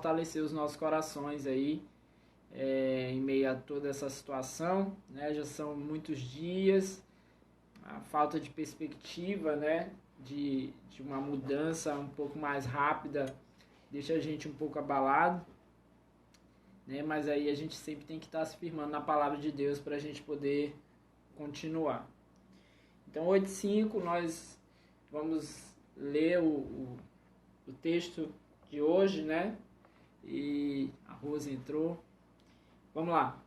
fortalecer os nossos corações aí, em meio a toda essa situação, né? Já são muitos dias, a falta de perspectiva, né? De uma mudança um pouco mais rápida deixa a gente um pouco abalado, né? Mas aí a gente sempre tem que estar se firmando na palavra de Deus para a gente poder continuar. Então, 8:5, nós vamos ler o texto de hoje, né? E a Rosa entrou. Vamos lá.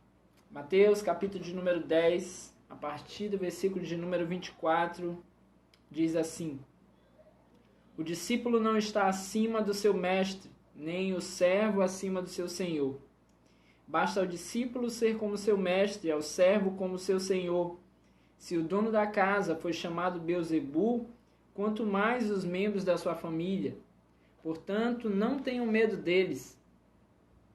Mateus, capítulo de número 10, a partir do versículo de número 24, diz assim: O discípulo não está acima do seu mestre, nem o servo acima do seu senhor. Basta ao discípulo ser como seu mestre, ao servo como seu senhor. Se o dono da casa foi chamado Beelzebu, quanto mais os membros da sua família. Portanto, não tenham medo deles.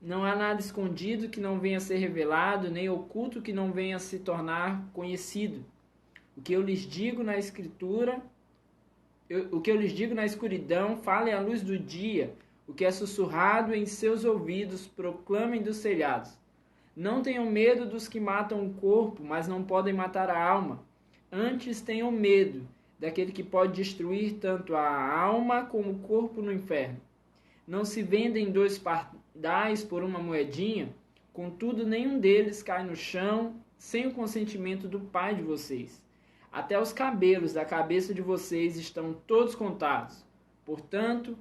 Não há nada escondido que não venha a ser revelado, nem oculto que não venha a se tornar conhecido. O que eu lhes digo na escritura, o que eu lhes digo na escuridão, falem à luz do dia. O que é sussurrado em seus ouvidos, proclamem dos telhados. Não tenham medo dos que matam o corpo, mas não podem matar a alma. Antes tenham medo daquele que pode destruir tanto a alma como o corpo no inferno. Não se vendem 2 pardais por uma moedinha, contudo nenhum deles cai no chão sem o consentimento do Pai de vocês. Até os cabelos da cabeça de vocês estão todos contados. Portanto,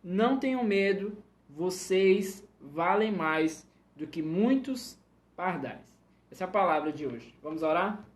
não tenham medo, vocês valem mais do que muitos pardais. Essa é a palavra de hoje. Vamos orar?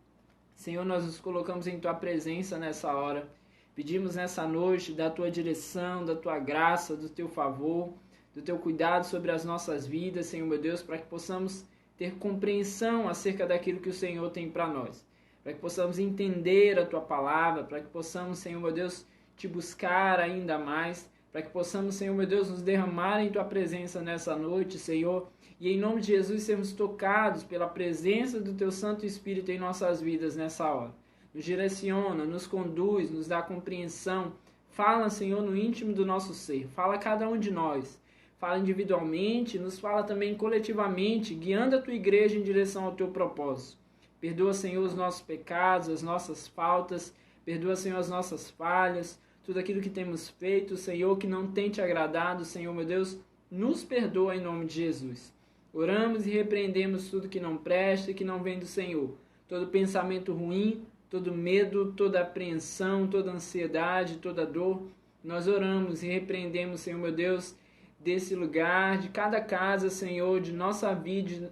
Senhor, nós nos colocamos em Tua presença nessa hora. Pedimos nessa noite da Tua direção, da Tua graça, do Teu favor, do Teu cuidado sobre as nossas vidas, Senhor meu Deus, para que possamos ter compreensão acerca daquilo que o Senhor tem para nós. Para que possamos entender a Tua palavra, para que possamos, Senhor meu Deus, Te buscar ainda mais, para que possamos, Senhor meu Deus, nos derramar em Tua presença nessa noite, Senhor, e em nome de Jesus sermos tocados pela presença do Teu Santo Espírito em nossas vidas nessa hora. Nos direciona, nos conduz, nos dá compreensão. Fala, Senhor, no íntimo do nosso ser. Fala a cada um de nós. Fala individualmente, nos fala também coletivamente, guiando a Tua igreja em direção ao Teu propósito. Perdoa, Senhor, os nossos pecados, as nossas faltas. Perdoa, Senhor, as nossas falhas. Tudo aquilo que temos feito, Senhor, que não tem Te agradado, Senhor, meu Deus, nos perdoa em nome de Jesus. Oramos e repreendemos tudo que não presta e que não vem do Senhor. Todo pensamento ruim, todo medo, toda apreensão, toda ansiedade, toda dor. Nós oramos e repreendemos, Senhor meu Deus, desse lugar, de cada casa, Senhor, de nossa vida,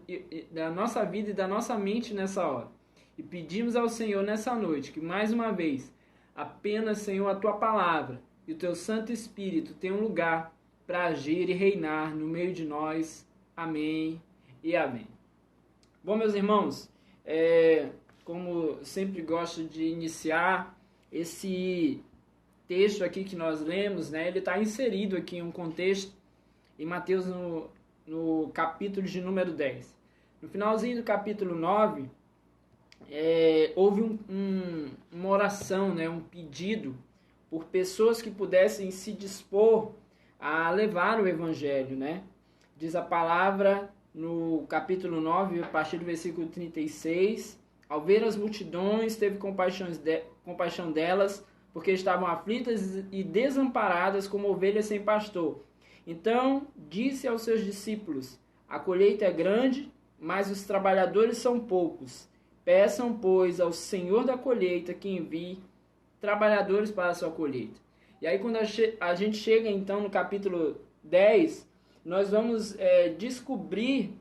da nossa vida e da nossa mente nessa hora. E pedimos ao Senhor nessa noite que, mais uma vez, apenas, Senhor, a Tua palavra e o Teu Santo Espírito tenham lugar para agir e reinar no meio de nós. Amém e amém. Bom, meus irmãos, como sempre gosto de iniciar, esse texto aqui que nós lemos, né, ele está inserido aqui em um contexto em Mateus no capítulo de número 10. No finalzinho do capítulo 9, houve uma oração, né, um pedido por pessoas que pudessem se dispor a levar o evangelho, né? Diz a palavra no capítulo 9, a partir do versículo 36, ao ver as multidões, teve compaixão delas, porque estavam aflitas e desamparadas como ovelhas sem pastor. Então disse aos seus discípulos: a colheita é grande, mas os trabalhadores são poucos. Peçam, pois, ao Senhor da colheita que envie trabalhadores para a sua colheita. E aí quando a gente chega então no capítulo 10, nós vamos descobrir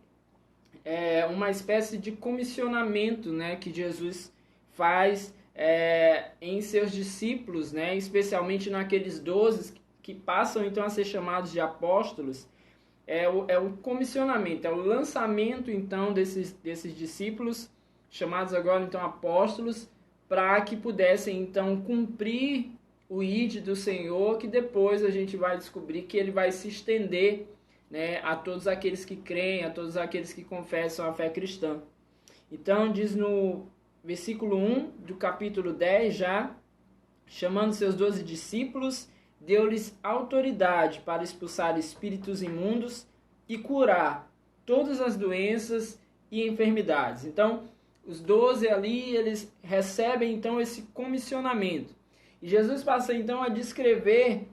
uma espécie de comissionamento, né, que Jesus faz em seus discípulos, né, especialmente naqueles 12 que passam então a ser chamados de apóstolos. É o comissionamento, é o lançamento então desses discípulos, chamados agora então apóstolos, para que pudessem então cumprir o ide do Senhor, que depois a gente vai descobrir que ele vai se estender, né, a todos aqueles que creem, a todos aqueles que confessam a fé cristã. Então diz no versículo 1 do capítulo 10 já, chamando seus 12 discípulos, deu-lhes autoridade para expulsar espíritos imundos, e curar todas as doenças e enfermidades. Então, os 12 ali, eles recebem então esse comissionamento. E Jesus passa então a descrever,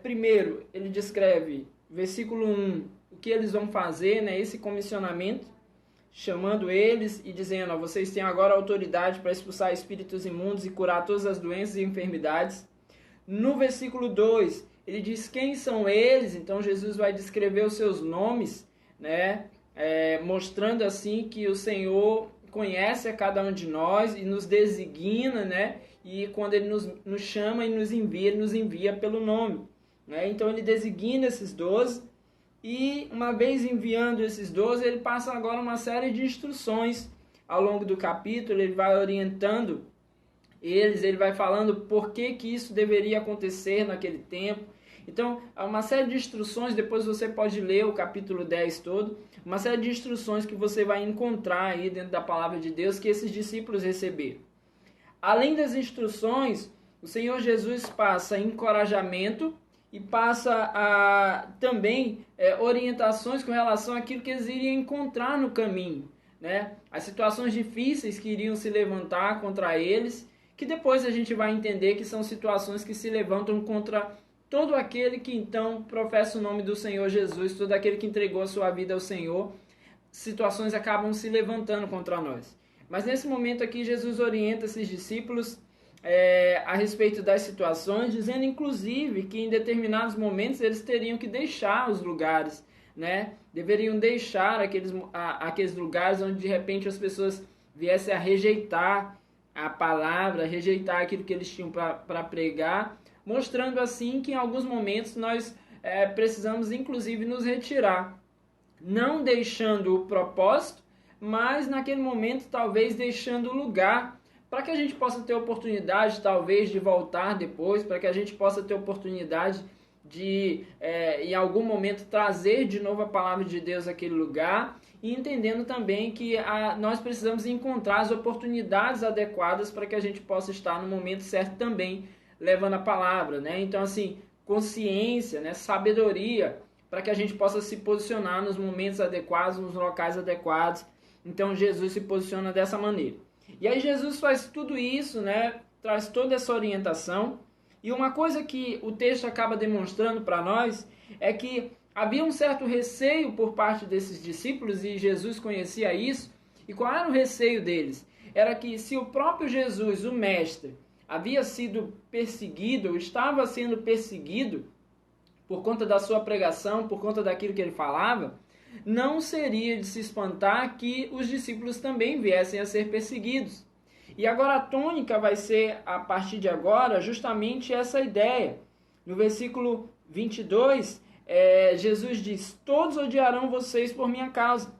primeiro, ele descreve, versículo 1, o que eles vão fazer, né, esse comissionamento, chamando eles e dizendo, ó, vocês têm agora autoridade para expulsar espíritos imundos e curar todas as doenças e enfermidades. No versículo 2, ele diz quem são eles, então Jesus vai descrever os seus nomes, né, mostrando assim que o Senhor conhece a cada um de nós e nos designa, né, e quando ele nos chama e nos envia, ele nos envia pelo nome, né, então ele designa esses 12, e uma vez enviando esses 12, ele passa agora uma série de instruções ao longo do capítulo, ele vai orientando eles, ele vai falando por que isso deveria acontecer naquele tempo. Então, há uma série de instruções, depois você pode ler o capítulo 10 todo, uma série de instruções que você vai encontrar aí dentro da palavra de Deus que esses discípulos receberam. Além das instruções, o Senhor Jesus passa encorajamento e passa a também orientações com relação àquilo que eles iriam encontrar no caminho, né? As situações difíceis que iriam se levantar contra eles, que depois a gente vai entender que são situações que se levantam contra todo aquele que então professa o nome do Senhor Jesus, todo aquele que entregou a sua vida ao Senhor, situações acabam se levantando contra nós. Mas nesse momento aqui Jesus orienta esses discípulos a respeito das situações, dizendo inclusive que em determinados momentos eles teriam que deixar os lugares, né? Deveriam deixar aqueles lugares onde de repente as pessoas viessem a rejeitar a palavra, rejeitar aquilo que eles tinham para pregar, mostrando assim que em alguns momentos nós precisamos inclusive nos retirar, não deixando o propósito, mas naquele momento talvez deixando o lugar para que a gente possa ter oportunidade, talvez, de voltar depois, para que a gente possa ter oportunidade de, em algum momento, trazer de novo a palavra de Deus àquele lugar, e entendendo também que nós precisamos encontrar as oportunidades adequadas para que a gente possa estar no momento certo também, levando a palavra, né? Então, assim, consciência, né? Sabedoria, para que a gente possa se posicionar nos momentos adequados, nos locais adequados. Então, Jesus se posiciona dessa maneira. E aí Jesus faz tudo isso, né? Traz toda essa orientação. E uma coisa que o texto acaba demonstrando para nós é que havia um certo receio por parte desses discípulos, e Jesus conhecia isso. E qual era o receio deles? Era que se o próprio Jesus, o Mestre, havia sido perseguido, ou estava sendo perseguido por conta da sua pregação, por conta daquilo que ele falava, não seria de se espantar que os discípulos também viessem a ser perseguidos. E agora a tônica vai ser, a partir de agora, justamente essa ideia. No versículo 22, Jesus diz, todos odiarão vocês por minha causa,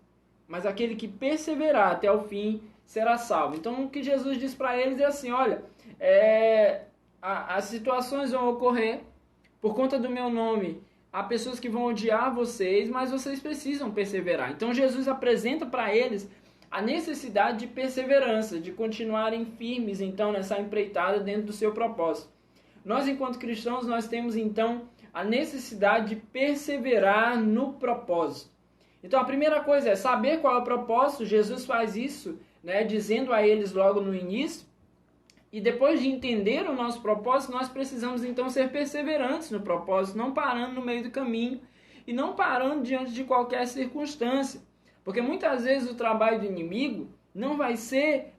mas aquele que perseverar até o fim será salvo. Então o que Jesus diz para eles é assim, olha, as situações vão ocorrer por conta do meu nome. Há pessoas que vão odiar vocês, mas vocês precisam perseverar. Então Jesus apresenta para eles a necessidade de perseverança, de continuarem firmes então nessa empreitada dentro do seu propósito. Nós, enquanto cristãos, nós temos então a necessidade de perseverar no propósito. Então a primeira coisa é saber qual é o propósito. Jesus faz isso, né, dizendo a eles logo no início. E depois de entender o nosso propósito, nós precisamos então ser perseverantes no propósito, não parando no meio do caminho e não parando diante de qualquer circunstância. Porque muitas vezes o trabalho do inimigo não vai ser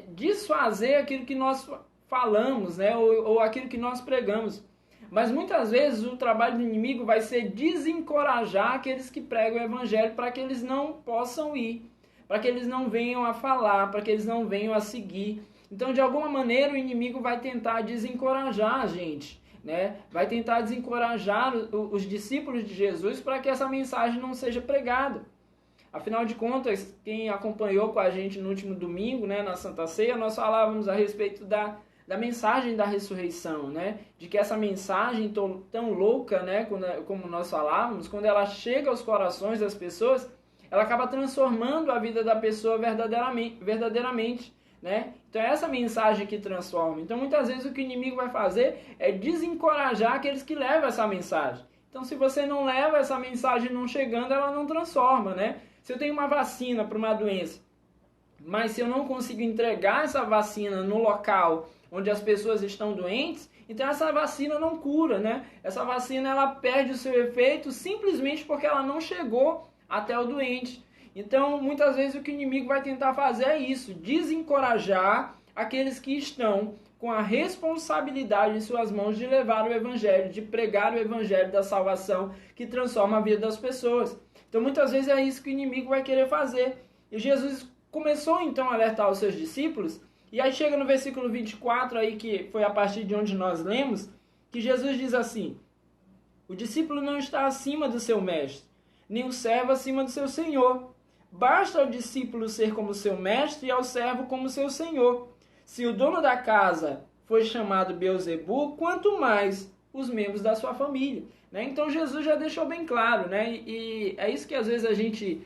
desfazer aquilo que nós falamos, né, ou aquilo que nós pregamos. Mas muitas vezes o trabalho do inimigo vai ser desencorajar aqueles que pregam o evangelho para que eles não possam ir, para que eles não venham a falar, para que eles não venham a seguir. Então, de alguma maneira, o inimigo vai tentar desencorajar a gente, né? Vai tentar desencorajar os discípulos de Jesus para que essa mensagem não seja pregada. Afinal de contas, quem acompanhou com a gente no último domingo, né, na Santa Ceia, nós falávamos a respeito da mensagem da ressurreição, né? De que essa mensagem tão louca, né, como nós falávamos, quando ela chega aos corações das pessoas, ela acaba transformando a vida da pessoa verdadeiramente. Né? Então é essa mensagem que transforma. Então muitas vezes o que o inimigo vai fazer é desencorajar aqueles que levam essa mensagem. Então, se você não leva essa mensagem não chegando, ela não transforma, né? Se eu tenho uma vacina para uma doença, mas se eu não consigo entregar essa vacina no local onde as pessoas estão doentes, então essa vacina não cura, né? Essa vacina ela perde o seu efeito simplesmente porque ela não chegou até o doente. Então, muitas vezes o que o inimigo vai tentar fazer é isso, desencorajar aqueles que estão com a responsabilidade em suas mãos de levar o evangelho, de pregar o evangelho da salvação que transforma a vida das pessoas. Então, muitas vezes é isso que o inimigo vai querer fazer. E Jesus começou então a alertar os seus discípulos, e aí chega no versículo 24, aí, que foi a partir de onde nós lemos, que Jesus diz assim: o discípulo não está acima do seu mestre, nem o servo acima do seu senhor. Basta ao discípulo ser como seu mestre e ao servo como seu senhor. Se o dono da casa foi chamado Beelzebu, quanto mais os membros da sua família. Né? Então Jesus já deixou bem claro, né? E é isso que às vezes a gente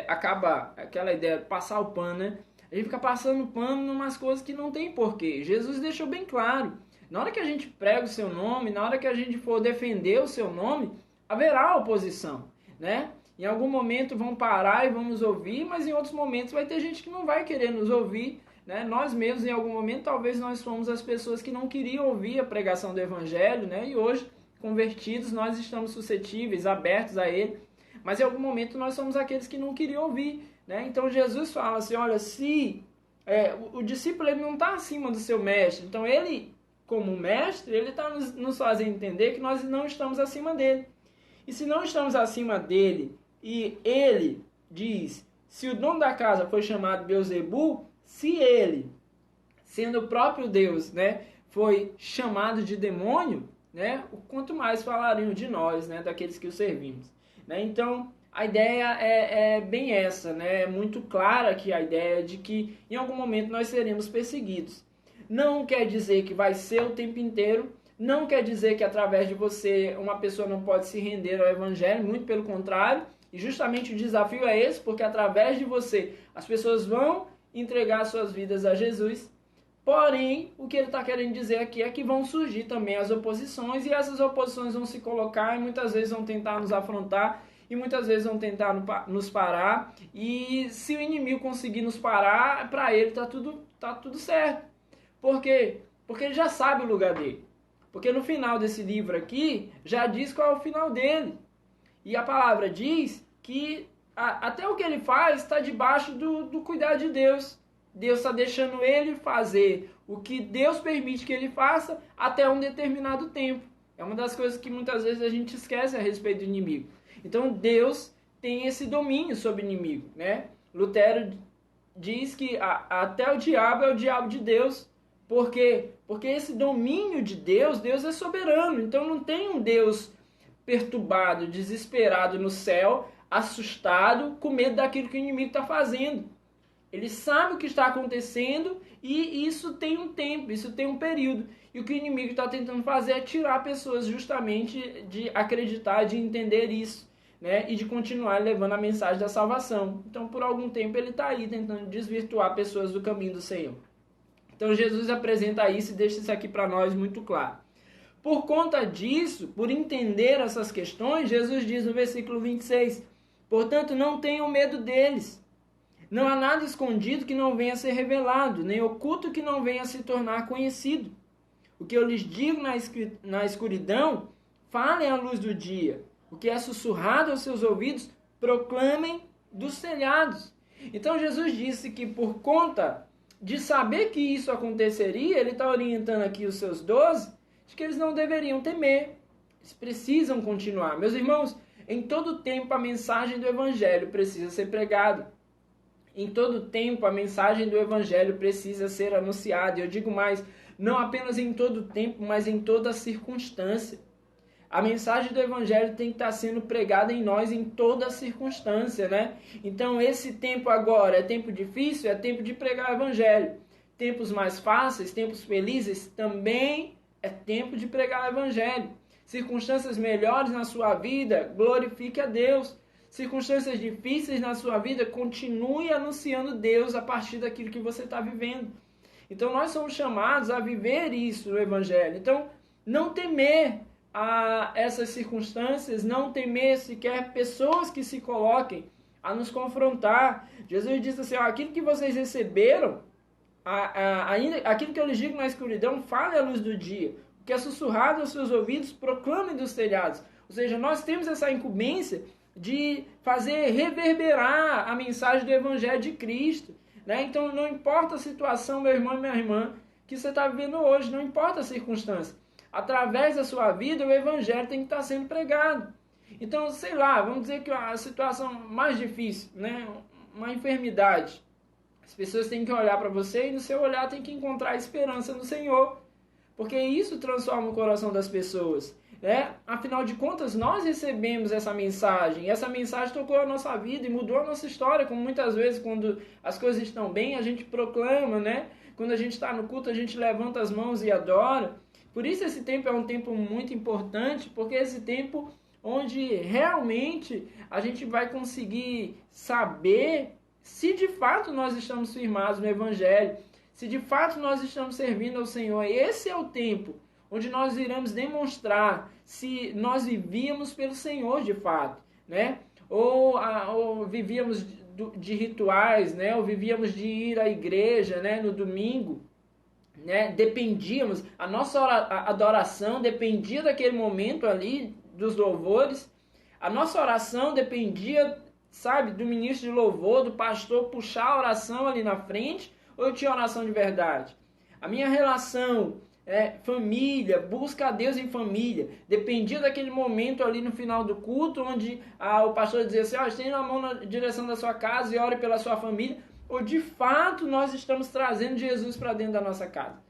acaba, aquela ideia de passar o pano, né? A gente fica passando pano em umas coisas que não tem porquê. Jesus deixou bem claro. Na hora que a gente prega o seu nome, na hora que a gente for defender o seu nome, haverá oposição, né? Em algum momento vão parar e vão nos ouvir, mas em outros momentos vai ter gente que não vai querer nos ouvir, né? Nós mesmos, em algum momento, talvez nós fomos as pessoas que não queriam ouvir a pregação do Evangelho, né? E hoje, convertidos, nós estamos suscetíveis, abertos a ele, mas em algum momento nós somos aqueles que não queriam ouvir, né? Então Jesus fala assim, olha, se o discípulo ele não está acima do seu mestre, então ele, como mestre, ele está nos fazendo entender que nós não estamos acima dele. E se não estamos acima dele, e ele diz, se o dono da casa foi chamado Beelzebu, se ele, sendo o próprio Deus, né, foi chamado de demônio, né, quanto mais falariam de nós, né, daqueles que o servimos. Né? Então, a ideia é bem essa, né? É muito clara aqui a ideia de que em algum momento nós seremos perseguidos. Não quer dizer que vai ser o tempo inteiro, não quer dizer que através de você uma pessoa não pode se render ao Evangelho, muito pelo contrário, e justamente o desafio é esse, porque através de você as pessoas vão entregar suas vidas a Jesus. Porém, o que ele está querendo dizer aqui é que vão surgir também as oposições, e essas oposições vão se colocar e muitas vezes vão tentar nos afrontar, e muitas vezes vão tentar nos parar, e se o inimigo conseguir nos parar, para ele tá tudo certo. Por quê? Porque ele já sabe o lugar dele. Porque no final desse livro aqui, já diz qual é o final dele. E a palavra diz que até o que ele faz está debaixo do cuidado de Deus. Deus está deixando ele fazer o que Deus permite que ele faça até um determinado tempo. É uma das coisas que muitas vezes a gente esquece a respeito do inimigo. Então Deus tem esse domínio sobre o inimigo, né? Lutero diz que até o diabo é o diabo de Deus. Por quê? Porque esse domínio de Deus, Deus é soberano. Então não tem um Deus perturbado, desesperado no céu, assustado, com medo daquilo que o inimigo está fazendo. Ele sabe o que está acontecendo e isso tem um tempo, isso tem um período. E o que o inimigo está tentando fazer é tirar pessoas justamente de acreditar, de entender isso, né? E de continuar levando a mensagem da salvação. Então, por algum tempo, ele está aí tentando desvirtuar pessoas do caminho do Senhor. Então, Jesus apresenta isso e deixa isso aqui para nós muito claro. Por conta disso, por entender essas questões, Jesus diz no versículo 26, portanto, não tenham medo deles. Não há nada escondido que não venha a ser revelado, nem oculto que não venha a se tornar conhecido. O que eu lhes digo na escuridão, falem à luz do dia. O que é sussurrado aos seus ouvidos, proclamem dos telhados. Então Jesus disse que por conta de saber que isso aconteceria, ele está orientando aqui os seus 12, de que eles não deveriam temer. Eles precisam continuar. Meus irmãos, em todo tempo a mensagem do Evangelho precisa ser pregada. Em todo tempo a mensagem do Evangelho precisa ser anunciada. Eu digo mais, não apenas em todo tempo, mas em toda circunstância. A mensagem do Evangelho tem que estar sendo pregada em nós em toda circunstância, né? Então esse tempo agora é tempo difícil, é tempo de pregar o Evangelho. Tempos mais fáceis, tempos felizes, também é tempo de pregar o Evangelho. Circunstâncias melhores na sua vida, glorifique a Deus. Circunstâncias difíceis na sua vida, continue anunciando Deus a partir daquilo que você está vivendo. Então nós somos chamados a viver isso no Evangelho. Então, não temer, a essas circunstâncias, não temer sequer pessoas que se coloquem a nos confrontar. Jesus disse assim, ó, aquilo que vocês receberam, ainda aquilo que eu lhes digo na escuridão, fale à luz do dia. O que é sussurrado aos seus ouvidos, proclame dos telhados. Ou seja, nós temos essa incumbência de fazer reverberar a mensagem do Evangelho de Cristo. Né? Então, não importa a situação, meu irmão e minha irmã, que você está vivendo hoje, não importa a circunstância. Através da sua vida, o Evangelho tem que estar sendo pregado. Então, sei lá, vamos dizer que a situação mais difícil, né? Uma enfermidade. As pessoas têm que olhar para você e no seu olhar tem que encontrar esperança no Senhor. Porque isso transforma o coração das pessoas. Né? Afinal de contas, nós recebemos essa mensagem. E essa mensagem tocou a nossa vida e mudou a nossa história. Como muitas vezes, quando as coisas estão bem, a gente proclama, né? Quando a gente está no culto, a gente levanta as mãos e adora. Por isso esse tempo é um tempo muito importante, porque esse tempo onde realmente a gente vai conseguir saber se de fato nós estamos firmados no Evangelho, se de fato nós estamos servindo ao Senhor. Esse é o tempo onde nós iremos demonstrar se nós vivíamos pelo Senhor de fato, né? Ou vivíamos de rituais, né? Ou vivíamos de ir à igreja, né? No domingo, né? Dependíamos, a nossa adoração dependia daquele momento ali, dos louvores. A nossa oração dependia, sabe, do ministro de louvor, do pastor puxar a oração ali na frente, ou eu tinha oração de verdade? A minha relação família, busca a Deus em família, dependia daquele momento ali no final do culto, onde o pastor dizia assim, estenda a mão na direção da sua casa e ore pela sua família, ou de fato nós estamos trazendo Jesus para dentro da nossa casa.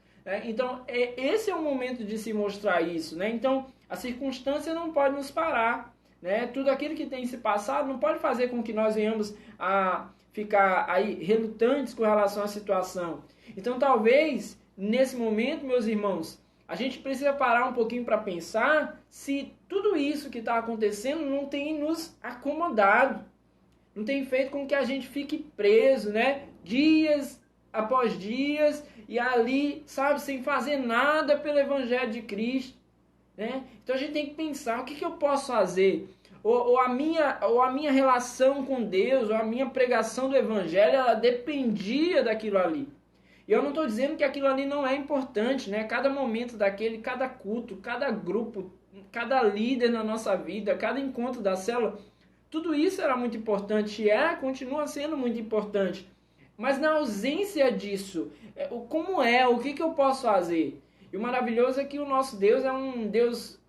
Então, esse é o momento de se mostrar isso. Né? Então, a circunstância não pode nos parar. Né? Tudo aquilo que tem se passado não pode fazer com que nós venhamos a ficar aí relutantes com relação à situação. Então, talvez, nesse momento, meus irmãos, a gente precisa parar um pouquinho para pensar se tudo isso que está acontecendo não tem nos acomodado, não tem feito com que a gente fique preso, né? Dias após dias, e ali, sabe, sem fazer nada pelo Evangelho de Cristo. Né? Então a gente tem que pensar, o que eu posso fazer? Ou a minha relação com Deus, ou a minha pregação do Evangelho, ela dependia daquilo ali. E eu não estou dizendo que aquilo ali não é importante, né? Cada momento daquele, cada culto, cada grupo, cada líder na nossa vida, cada encontro da célula, tudo isso era muito importante, continua sendo muito importante. Mas na ausência disso, o que eu posso fazer? E o maravilhoso é que o nosso Deus é um Deus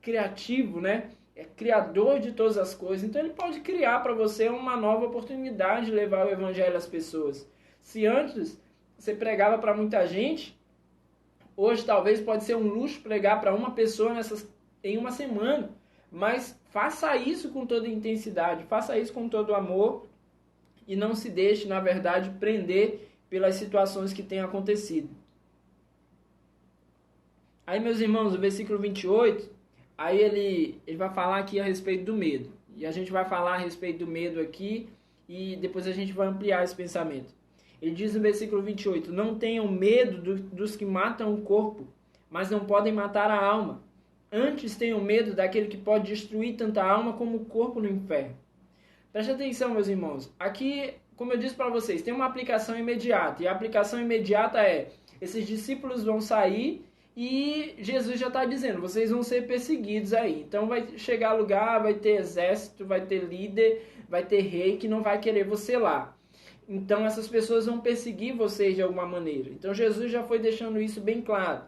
criativo, né? É criador de todas as coisas. Então ele pode criar para você uma nova oportunidade de levar o Evangelho às pessoas. Se antes você pregava para muita gente, hoje talvez pode ser um luxo pregar para uma pessoa em uma semana. Mas faça isso com toda intensidade, faça isso com todo amor e não se deixe, na verdade, prender pelas situações que têm acontecido. Aí, meus irmãos, o versículo 28, aí ele vai falar aqui a respeito do medo. E a gente vai falar a respeito do medo aqui e depois a gente vai ampliar esse pensamento. Ele diz no versículo 28, não tenham medo dos que matam o corpo, mas não podem matar a alma. Antes tenham medo daquele que pode destruir tanto a alma como o corpo no inferno. Preste atenção, meus irmãos. Aqui, como eu disse para vocês, tem uma aplicação imediata. E a aplicação imediata esses discípulos vão sair e Jesus já está dizendo, vocês vão ser perseguidos aí. Então vai chegar lugar, vai ter exército, vai ter líder, vai ter rei que não vai querer você lá. Então essas pessoas vão perseguir vocês de alguma maneira. Então Jesus já foi deixando isso bem claro.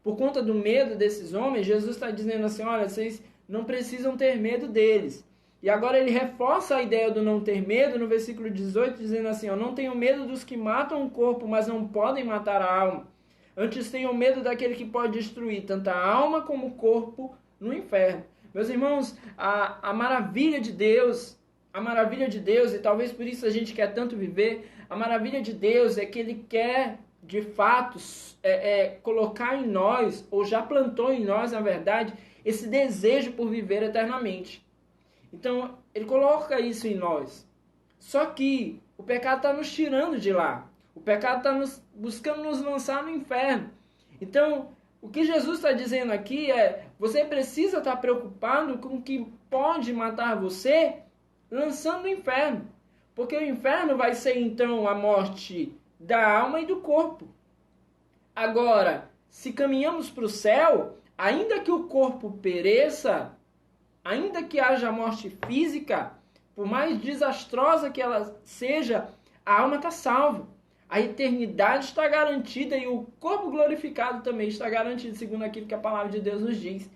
Por conta do medo desses homens, Jesus está dizendo assim, olha, vocês não precisam ter medo deles. E agora ele reforça a ideia do não ter medo no versículo 18, dizendo assim, não tenham medo dos que matam o corpo, mas não podem matar a alma. Antes tenham medo daquele que pode destruir tanto a alma como o corpo no inferno. Meus irmãos, a maravilha de Deus, e talvez por isso a gente quer tanto viver, a maravilha de Deus é que Ele quer, de fato, colocar em nós, ou já plantou em nós, na verdade, esse desejo por viver eternamente. Então, Ele coloca isso em nós. Só que o pecado está nos tirando de lá. O pecado está buscando nos lançar no inferno. Então, o que Jesus está dizendo aqui você precisa estar preocupado com o que pode matar você, lançando no inferno. Porque o inferno vai ser então a morte da alma e do corpo. Agora, se caminhamos para o céu, ainda que o corpo pereça, ainda que haja morte física, por mais desastrosa que ela seja, a alma está salva. A eternidade está garantida e o corpo glorificado também está garantido, segundo aquilo que a palavra de Deus nos diz.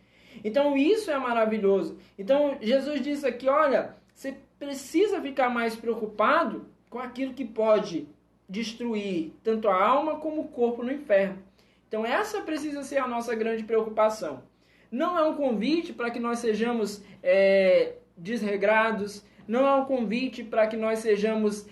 Então isso é maravilhoso. Então Jesus disse aqui, olha, você precisa ficar mais preocupado com aquilo que pode destruir tanto a alma como o corpo no inferno. Então essa precisa ser a nossa grande preocupação. Não é um convite para que nós sejamos desregrados, não é um convite para que nós sejamos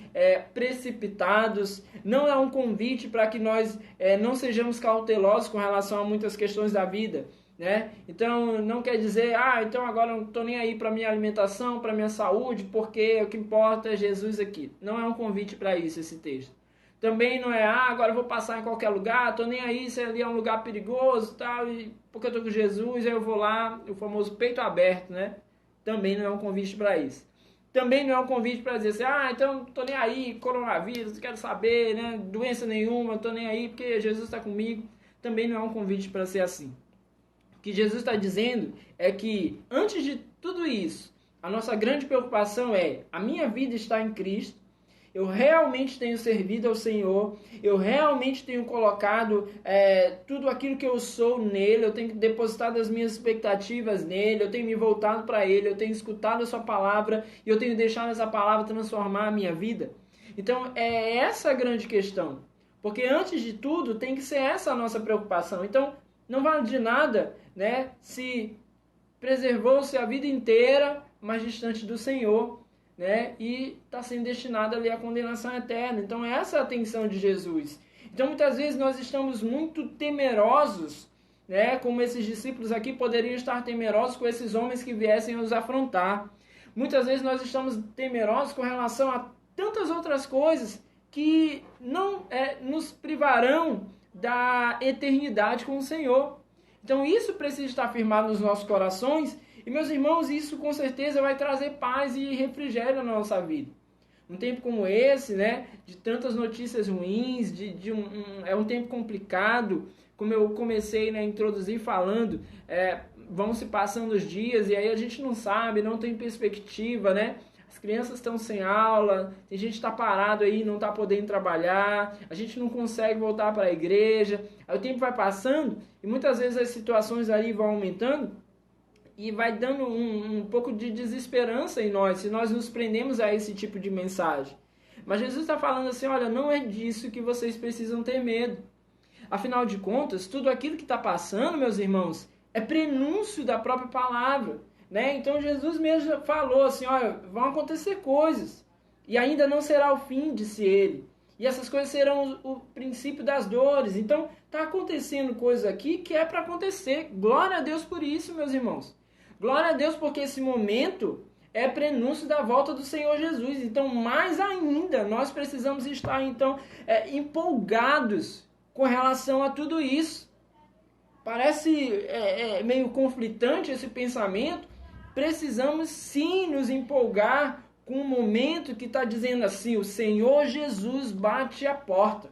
precipitados, não é um convite para que nós não sejamos cautelosos com relação a muitas questões da vida, né? Então não quer dizer, então agora eu não estou nem aí para minha alimentação, para minha saúde, porque o que importa é Jesus aqui. Não é um convite para isso esse texto. Também não é, agora eu vou passar em qualquer lugar, estou nem aí se ali é um lugar perigoso, tal, e porque eu estou com Jesus, aí eu vou lá, o famoso peito aberto, né? Também não é um convite para isso. Também não é um convite para dizer assim, então não estou nem aí, coronavírus, não quero saber, né? Doença nenhuma, não estou nem aí, porque Jesus está comigo. Também não é um convite para ser assim. O que Jesus está dizendo é que, antes de tudo isso, a nossa grande preocupação é, a minha vida está em Cristo, eu realmente tenho servido ao Senhor, eu realmente tenho colocado tudo aquilo que eu sou nele, eu tenho depositado as minhas expectativas nele, eu tenho me voltado para ele, eu tenho escutado a sua palavra e eu tenho deixado essa palavra transformar a minha vida. Então é essa a grande questão, porque antes de tudo tem que ser essa a nossa preocupação. Então não vale de nada, né, se preservou-se a vida inteira mais distante do Senhor, né, e está sendo destinado ali à condenação eterna. Então essa é a atenção de Jesus. Então muitas vezes nós estamos muito temerosos, né, como esses discípulos aqui poderiam estar temerosos com esses homens que viessem nos afrontar. Muitas vezes nós estamos temerosos com relação a tantas outras coisas que não nos privarão da eternidade com o Senhor. Então isso precisa estar firmado nos nossos corações. E meus irmãos, isso com certeza vai trazer paz e refrigério na nossa vida. Um tempo como esse, né, de tantas notícias ruins, é um tempo complicado, como eu comecei, né, a introduzir falando, vão se passando os dias e aí a gente não sabe, não tem perspectiva, né? As crianças estão sem aula, tem gente que está parado aí, não está podendo trabalhar, a gente não consegue voltar para a igreja, aí o tempo vai passando e muitas vezes as situações aí vão aumentando, e vai dando um pouco de desesperança em nós, se nós nos prendemos a esse tipo de mensagem. Mas Jesus está falando assim, olha, não é disso que vocês precisam ter medo. Afinal de contas, tudo aquilo que está passando, meus irmãos, é prenúncio da própria palavra, né? Então Jesus mesmo falou assim, olha, vão acontecer coisas, e ainda não será o fim, disse ele. E essas coisas serão o princípio das dores. Então, está acontecendo coisas aqui que é para acontecer. Glória a Deus por isso, meus irmãos. Glória a Deus, porque esse momento é prenúncio da volta do Senhor Jesus. Então, mais ainda, nós precisamos estar, então, empolgados com relação a tudo isso. Parece meio conflitante esse pensamento. Precisamos, sim, nos empolgar com um momento que está dizendo assim, o Senhor Jesus bate a porta.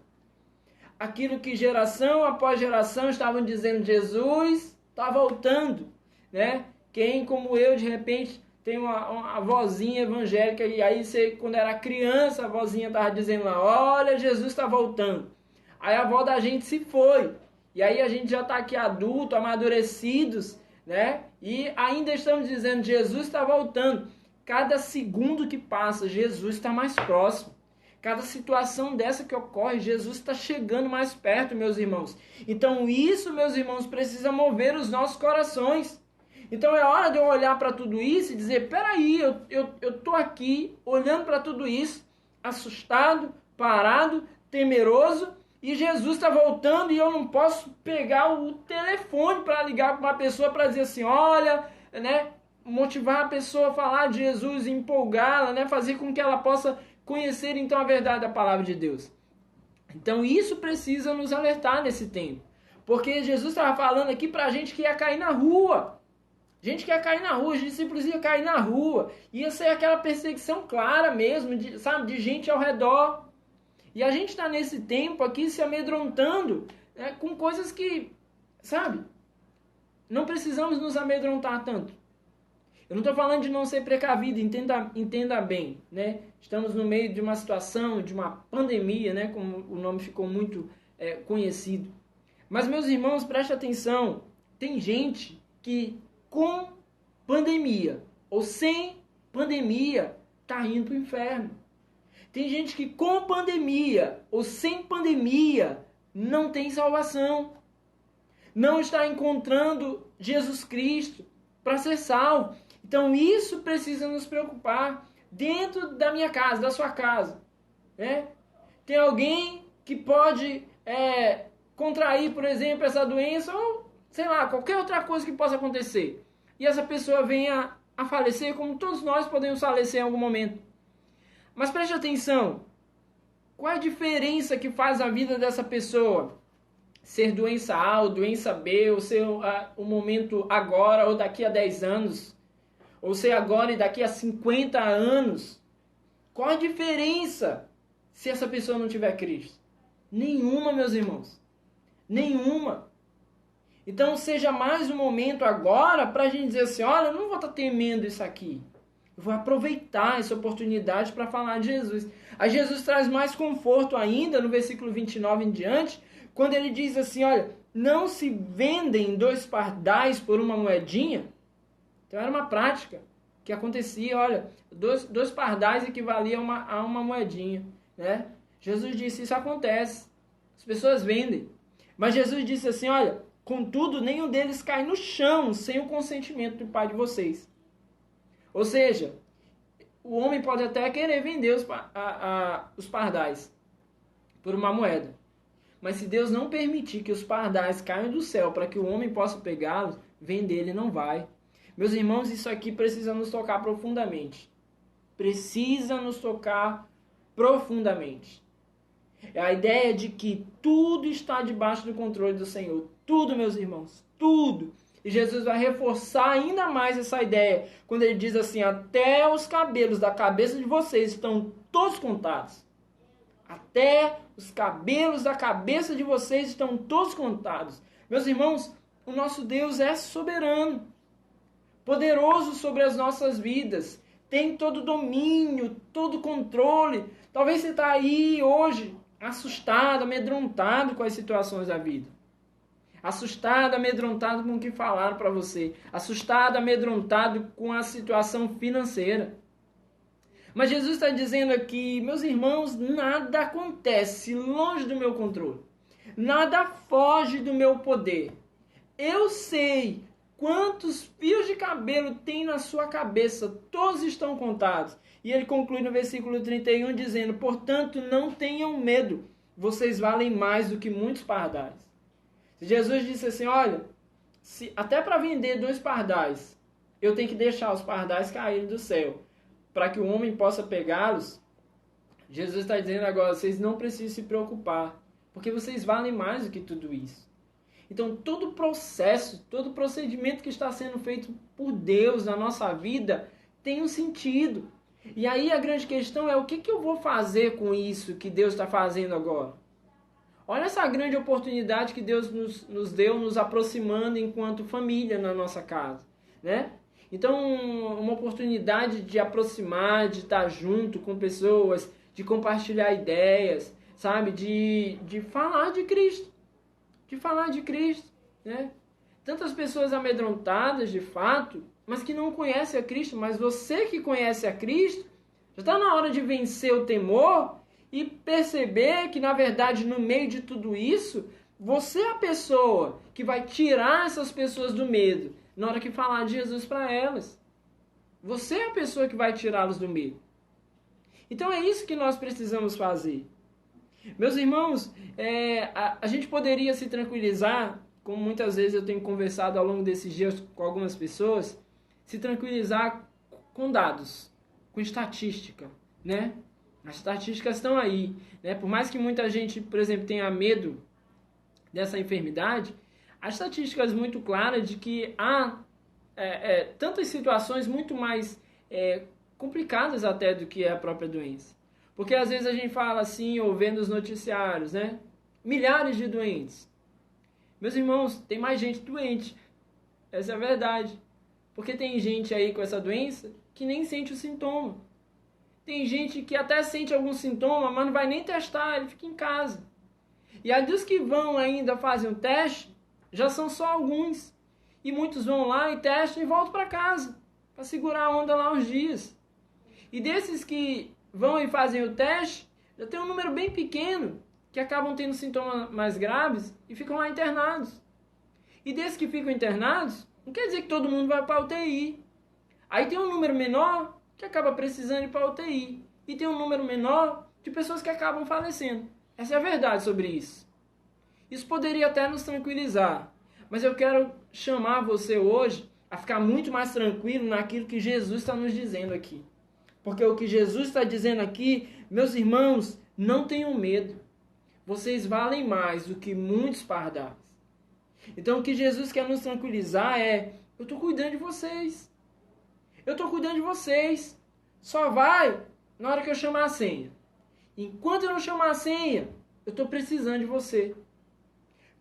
Aquilo que geração após geração estavam dizendo, Jesus está voltando, né? Quem, como eu, de repente, tem uma vozinha evangélica, e aí você, quando era criança, a vozinha estava dizendo lá, olha, Jesus está voltando. Aí a avó da gente se foi. E aí a gente já está aqui adulto, amadurecidos, né? E ainda estamos dizendo, Jesus está voltando. Cada segundo que passa, Jesus está mais próximo. Cada situação dessa que ocorre, Jesus está chegando mais perto, meus irmãos. Então isso, meus irmãos, precisa mover os nossos corações. Então é hora de eu olhar para tudo isso e dizer, peraí, eu estou aqui olhando para tudo isso, assustado, parado, temeroso, e Jesus está voltando e eu não posso pegar o telefone para ligar para uma pessoa para dizer assim, olha, né, motivar a pessoa a falar de Jesus, empolgá-la, né, fazer com que ela possa conhecer então a verdade da palavra de Deus. Então isso precisa nos alertar nesse tempo. Porque Jesus estava falando aqui para a gente que ia cair na rua. Gente que ia cair na rua, os discípulos iam cair na rua. Ia ser aquela perseguição clara mesmo, de gente ao redor. E a gente está nesse tempo aqui se amedrontando, né, com coisas que, sabe, não precisamos nos amedrontar tanto. Eu não estou falando de não ser precavido, entenda bem, né? Estamos no meio de uma situação, de uma pandemia, né? Como o nome ficou muito conhecido. Mas, meus irmãos, preste atenção. Tem gente que com pandemia ou sem pandemia está indo para o inferno. Tem gente que com pandemia ou sem pandemia não tem salvação. Não está encontrando Jesus Cristo para ser salvo. Então isso precisa nos preocupar dentro da minha casa, da sua casa. Né? Tem alguém que pode contrair, por exemplo, essa doença ou, sei lá, qualquer outra coisa que possa acontecer. E essa pessoa venha a falecer, como todos nós podemos falecer em algum momento. Mas preste atenção, qual é a diferença que faz a vida dessa pessoa? Ser doença A ou doença B, ou ser o momento agora ou daqui a 10 anos, ou ser agora e daqui a 50 anos. Qual a diferença se essa pessoa não tiver Cristo? Nenhuma, meus irmãos. Nenhuma. Então seja mais um momento agora para a gente dizer assim, olha, eu não vou estar temendo isso aqui. Eu vou aproveitar essa oportunidade para falar de Jesus. Aí Jesus traz mais conforto ainda no versículo 29 em diante, quando ele diz assim, olha, não se vendem 2 pardais por uma moedinha. Então era uma prática que acontecia, olha, 2 pardais equivaliam a uma moedinha, né? Jesus disse, isso acontece, as pessoas vendem. Mas Jesus disse assim, olha, contudo, nenhum deles cai no chão sem o consentimento do Pai de vocês. Ou seja, o homem pode até querer vender os pardais por uma moeda. Mas se Deus não permitir que os pardais caiam do céu para que o homem possa pegá-los, vender ele não vai. Meus irmãos, isso aqui precisa nos tocar profundamente. Precisa nos tocar profundamente. É a ideia de que tudo está debaixo do controle do Senhor. Tudo, meus irmãos, tudo. E Jesus vai reforçar ainda mais essa ideia quando ele diz assim, até os cabelos da cabeça de vocês estão todos contados. Até os cabelos da cabeça de vocês estão todos contados. Meus irmãos, o nosso Deus é soberano, poderoso sobre as nossas vidas, tem todo domínio, todo controle. Talvez você está aí hoje assustado, amedrontado com as situações da vida. Assustado, amedrontado com o que falaram para você. Assustado, amedrontado com a situação financeira. Mas Jesus está dizendo aqui, meus irmãos, nada acontece longe do meu controle. Nada foge do meu poder. Eu sei quantos fios de cabelo tem na sua cabeça. Todos estão contados. E ele conclui no versículo 31 dizendo, portanto, não tenham medo. Vocês valem mais do que muitos pardais. Jesus disse assim, olha, até para vender 2 pardais, eu tenho que deixar os pardais caírem do céu, para que o homem possa pegá-los. Jesus está dizendo agora, vocês não precisam se preocupar, porque vocês valem mais do que tudo isso. Então, todo processo, todo procedimento que está sendo feito por Deus na nossa vida tem um sentido. E aí a grande questão é, o que eu vou fazer com isso que Deus está fazendo agora? Olha essa grande oportunidade que Deus nos deu, nos aproximando enquanto família na nossa casa, né? Então, uma oportunidade de aproximar, de estar junto com pessoas, de compartilhar ideias, sabe? De falar de Cristo. De falar de Cristo, né? Tantas pessoas amedrontadas, de fato, mas que não conhecem a Cristo. Mas você que conhece a Cristo, já está na hora de vencer o temor e perceber que, na verdade, no meio de tudo isso, você é a pessoa que vai tirar essas pessoas do medo na hora que falar de Jesus para elas. Você é a pessoa que vai tirá-los do medo. Então é isso que nós precisamos fazer. Meus irmãos, a gente poderia se tranquilizar, como muitas vezes eu tenho conversado ao longo desses dias com algumas pessoas, se tranquilizar com dados, com estatística, né? As estatísticas estão aí, né? Por mais que muita gente, por exemplo, tenha medo dessa enfermidade, há estatísticas muito claras de que há tantas situações muito mais complicadas até do que a própria doença. Porque às vezes a gente fala assim, ou vê nos noticiários, né? Milhares de doentes. Meus irmãos, tem mais gente doente. Essa é a verdade. Porque tem gente aí com essa doença que nem sente o sintoma. Tem gente que até sente algum sintoma, mas não vai nem testar, ele fica em casa. E aí dos que vão ainda fazem o teste, já são só alguns. E muitos vão lá e testam e voltam para casa, para segurar a onda lá uns dias. E desses que vão e fazem o teste, já tem um número bem pequeno que acabam tendo sintomas mais graves e ficam lá internados. E desses que ficam internados, não quer dizer que todo mundo vai para a UTI. Aí tem um número menor que acaba precisando ir para a UTI. E tem um número menor de pessoas que acabam falecendo. Essa é a verdade sobre isso. Isso poderia até nos tranquilizar. Mas eu quero chamar você hoje a ficar muito mais tranquilo naquilo que Jesus está nos dizendo aqui. Porque o que Jesus está dizendo aqui, meus irmãos, não tenham medo. Vocês valem mais do que muitos pardais. Então o que Jesus quer nos tranquilizar é: eu estou cuidando de vocês. Eu estou cuidando de vocês. Só vai na hora que eu chamar a senha. Enquanto eu não chamar a senha, eu estou precisando de você.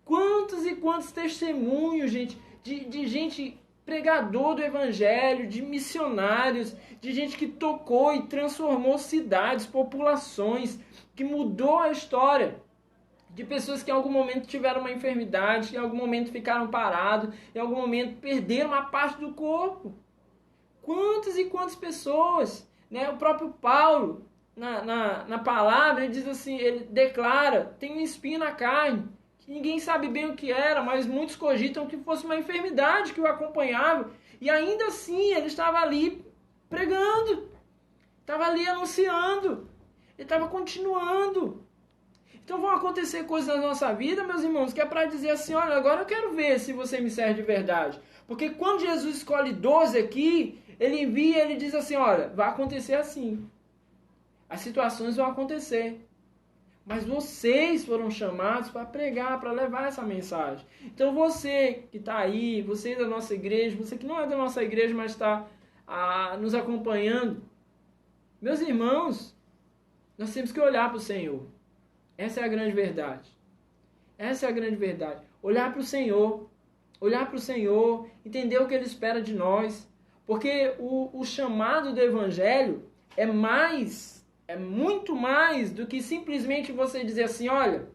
Quantos e quantos testemunhos, gente, de gente pregador do evangelho, de missionários, de gente que tocou e transformou cidades, populações, que mudou a história. De pessoas que em algum momento tiveram uma enfermidade, em algum momento ficaram parados, em algum momento perderam uma parte do corpo. Quantas e quantas pessoas, né? O próprio Paulo, na palavra, ele diz assim, ele declara, tem um espinho na carne, que ninguém sabe bem o que era, mas muitos cogitam que fosse uma enfermidade que o acompanhava, e ainda assim ele estava ali pregando, estava ali anunciando, ele estava continuando. Então vão acontecer coisas na nossa vida, meus irmãos, que é para dizer assim, olha, agora eu quero ver se você me serve de verdade. Porque quando Jesus escolhe 12 aqui, ele envia, ele diz assim, olha, vai acontecer assim. As situações vão acontecer. Mas vocês foram chamados para pregar, para levar essa mensagem. Então você que está aí, você da nossa igreja, você que não é da nossa igreja, mas está nos acompanhando, meus irmãos, nós temos que olhar para o Senhor. Essa é a grande verdade. Essa é a grande verdade. Olhar para o Senhor. Olhar para o Senhor. Entender o que Ele espera de nós. Porque o chamado do Evangelho é muito mais do que simplesmente você dizer assim, olha,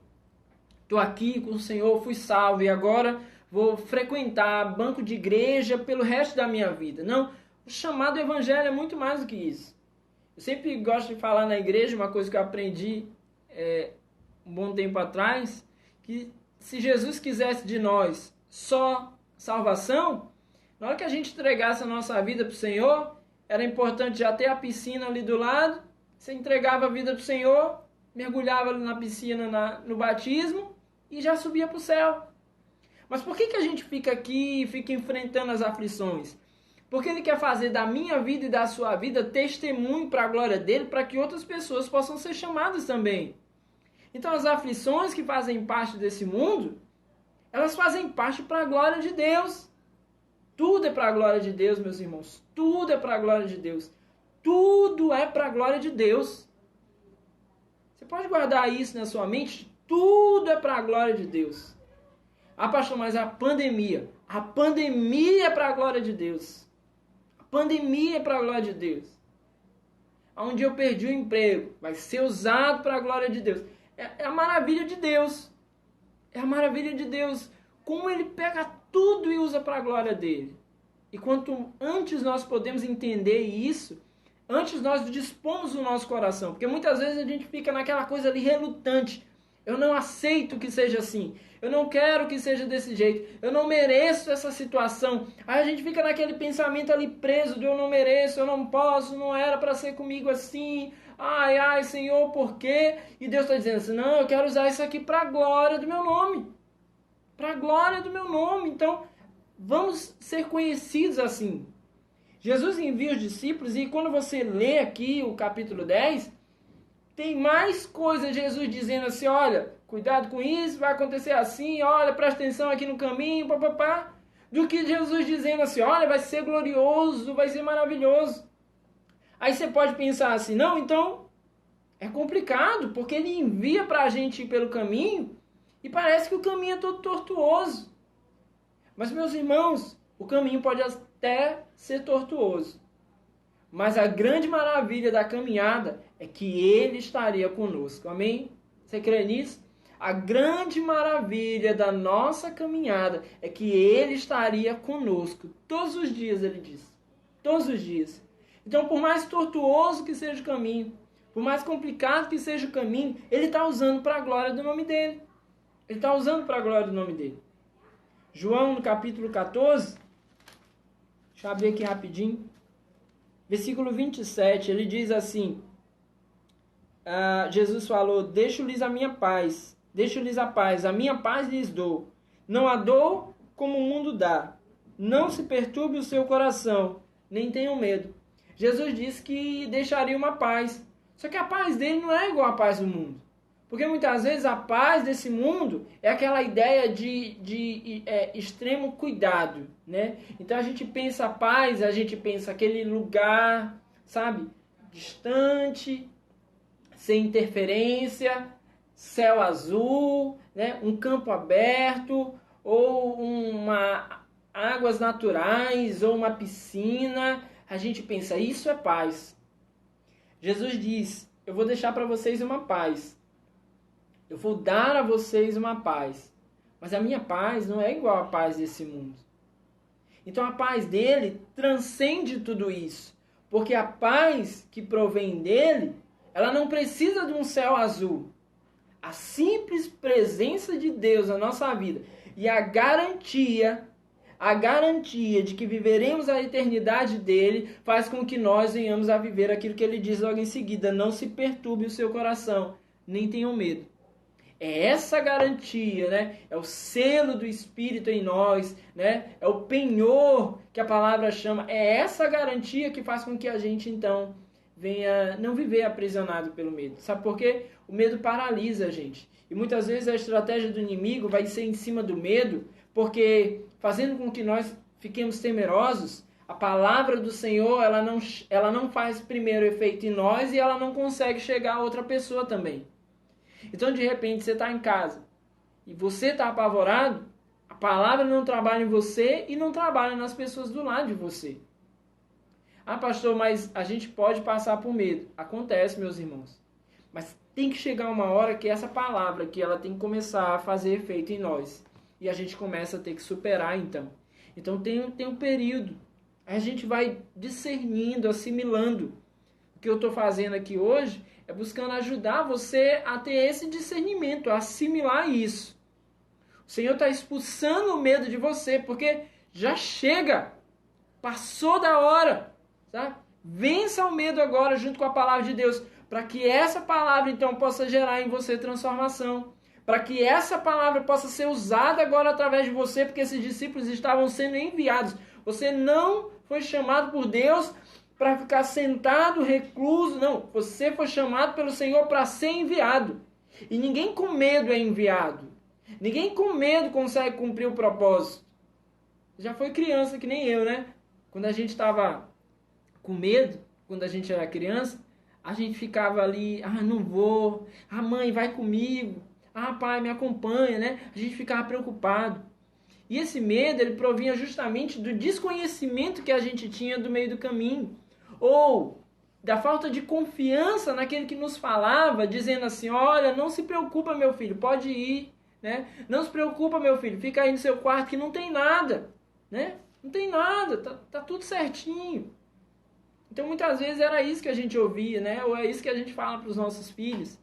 estou aqui com o Senhor, fui salvo e agora vou frequentar banco de igreja pelo resto da minha vida. Não, o chamado do Evangelho é muito mais do que isso. Eu sempre gosto de falar na igreja, uma coisa que eu aprendi um bom tempo atrás, que se Jesus quisesse de nós só salvação, na hora que a gente entregasse a nossa vida para o Senhor, era importante já ter a piscina ali do lado, você entregava a vida para o Senhor, mergulhava ali na piscina no batismo e já subia para o céu. Mas por que a gente fica aqui e fica enfrentando as aflições? Porque Ele quer fazer da minha vida e da sua vida testemunho para a glória dEle, para que outras pessoas possam ser chamadas também. Então as aflições que fazem parte desse mundo, elas fazem parte para a glória de Deus. Tudo é para a glória de Deus, meus irmãos. Tudo é para a glória de Deus. Tudo é para a glória de Deus. Você pode guardar isso na sua mente? Tudo é para a glória de Deus. Ah, pastor, mas a pandemia é para a glória de Deus. A pandemia é para a glória de Deus. Onde eu perdi o emprego, vai ser usado para a glória de Deus. É a maravilha de Deus. É a maravilha de Deus. Como Ele pega tudo e usa para a glória dEle. E quanto antes nós podemos entender isso, antes nós dispomos o nosso coração. Porque muitas vezes a gente fica naquela coisa ali relutante. Eu não aceito que seja assim. Eu não quero que seja desse jeito. Eu não mereço essa situação. Aí a gente fica naquele pensamento ali preso de eu não mereço, eu não posso, não era para ser comigo assim. Ai, Senhor, por quê? E Deus está dizendo assim, não, eu quero usar isso aqui para a glória do meu nome. Para a glória do meu nome. Então, vamos ser conhecidos assim. Jesus envia os discípulos e quando você lê aqui o capítulo 10, Tem mais coisas Jesus dizendo assim, olha, cuidado com isso, vai acontecer assim, olha, presta atenção aqui no caminho, papapá, do que Jesus dizendo assim, olha, vai ser glorioso, vai ser maravilhoso. Aí você pode pensar assim, não, então é complicado, porque ele envia para a gente ir pelo caminho e parece que o caminho é todo tortuoso. Mas, meus irmãos, o caminho pode até ser tortuoso. Mas a grande maravilha da caminhada é que ele estaria conosco. Amém? Você crê nisso? A grande maravilha da nossa caminhada é que ele estaria conosco. Todos os dias, ele diz. Todos os dias. Então, por mais tortuoso que seja o caminho, por mais complicado que seja o caminho, ele está usando para a glória do nome dele. Ele está usando para a glória do nome dele. João, no capítulo 14, deixa eu abrir aqui rapidinho. Versículo 27, ele diz assim, Jesus falou, deixo-lhes a minha paz, deixo-lhes a paz, a minha paz lhes dou. Não a dou como o mundo dá. Não se perturbe o seu coração, nem tenham medo. Jesus disse que deixaria uma paz. Só que a paz dele não é igual à paz do mundo. Porque muitas vezes a paz desse mundo é aquela ideia de extremo cuidado, né? Então a gente pensa paz, a gente pensa aquele lugar, sabe? Distante, sem interferência, céu azul, né? Um campo aberto, ou águas naturais, ou uma piscina. A gente pensa, isso é paz. Jesus diz, eu vou deixar para vocês uma paz. Eu vou dar a vocês uma paz. Mas a minha paz não é igual à paz desse mundo. Então a paz dele transcende tudo isso. Porque a paz que provém dele, ela não precisa de um céu azul. A simples presença de Deus na nossa vida e a garantia de que viveremos a eternidade dele faz com que nós venhamos a viver aquilo que ele diz logo em seguida. Não se perturbe o seu coração, nem tenham medo. É essa garantia, né? É o selo do Espírito em nós, né? É o penhor que a palavra chama. É essa garantia que faz com que a gente, então, venha não viver aprisionado pelo medo. Sabe por quê? O medo paralisa a gente. E muitas vezes a estratégia do inimigo vai ser em cima do medo, porque fazendo com que nós fiquemos temerosos, a palavra do Senhor, ela não faz primeiro efeito em nós e ela não consegue chegar a outra pessoa também. Então, de repente, você está em casa e você está apavorado, a palavra não trabalha em você e não trabalha nas pessoas do lado de você. Ah, pastor, mas a gente pode passar por medo. Acontece, meus irmãos. Mas tem que chegar uma hora que essa palavra, que ela tem que começar a fazer efeito em nós. E a gente começa a ter que superar, então. Então, tem um período. A gente vai discernindo, assimilando. O que eu estou fazendo aqui hoje é buscando ajudar você a ter esse discernimento, a assimilar isso. O Senhor está expulsando o medo de você, porque já chega, passou da hora, sabe? Vença o medo agora junto com a palavra de Deus, para que essa palavra então possa gerar em você transformação, para que essa palavra possa ser usada agora através de você, porque esses discípulos estavam sendo enviados. Você não foi chamado por Deus para ficar sentado, recluso. Não, você foi chamado pelo Senhor para ser enviado. E ninguém com medo é enviado. Ninguém com medo consegue cumprir o propósito. Já foi criança que nem eu, né? Quando a gente estava com medo, quando a gente era criança, a gente ficava ali, não vou, mãe, vai comigo, pai, me acompanha, né? A gente ficava preocupado. E esse medo, ele provinha justamente do desconhecimento que a gente tinha do meio do caminho. Ou da falta de confiança naquele que nos falava, dizendo assim, olha, não se preocupa, meu filho, pode ir, né? Não se preocupa, meu filho, fica aí no seu quarto que não tem nada, né? Não tem nada, tá tudo certinho. Então, muitas vezes era isso que a gente ouvia, né? Ou é isso que a gente fala para os nossos filhos.